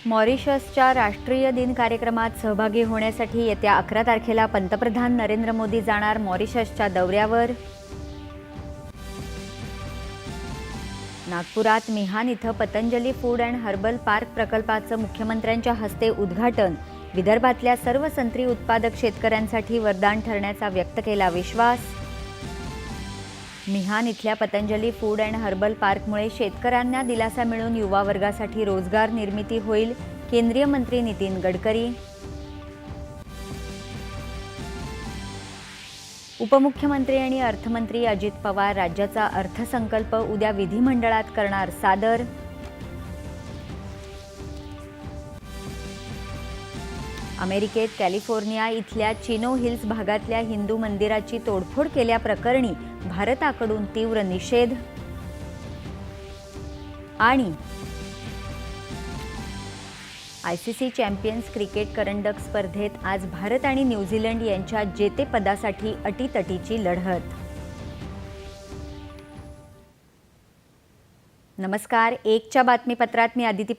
मॉरिशसच्या राष्ट्रीय दिन कार्यक्रमात सहभागी होण्यासाठी येत्या 11 तारखेला पंतप्रधान नरेंद्र मोदी जाणार मॉरिशसच्या दौऱ्यावर। नागपुरात मिहान इथं Patanjali food and herbal park प्रकल्पाचं मुख्यमंत्र्यांच्या हस्ते उद्घाटन। विदर्भातल्या सर्व संत्री उत्पादक शेतकऱ्यांसाठी वरदान ठरण्याचा व्यक्त केला विश्वास। मिहान इथल्या पतंजली फूड अँड हर्बल पार्कमुळे शेतकऱ्यांना दिलासा मिळून युवा वर्गासाठी रोजगार निर्मिती होईल, केंद्रीय मंत्री नितीन गडकरी। उपमुख्यमंत्री आणि अर्थमंत्री अजित पवार राज्याचा अर्थसंकल्प उद्या विधिमंडळात करणार सादर। अमेरिकेत कॅलिफोर्निया इथल्या चिनो हिल्स भागातल्या हिंदू मंदिराची तोडफोड केल्याप्रकरणी भारताकडून तीव्र निषेध। आणि आयसीसी चॅम्पियन्स क्रिकेट करंडक स्पर्धेत आज भारत आणि न्यूझीलंड यांच्या जेतेपदासाठी अटीतटीची लढत। नमस्कार, एकच्या बातमीपत्रात मी आदिती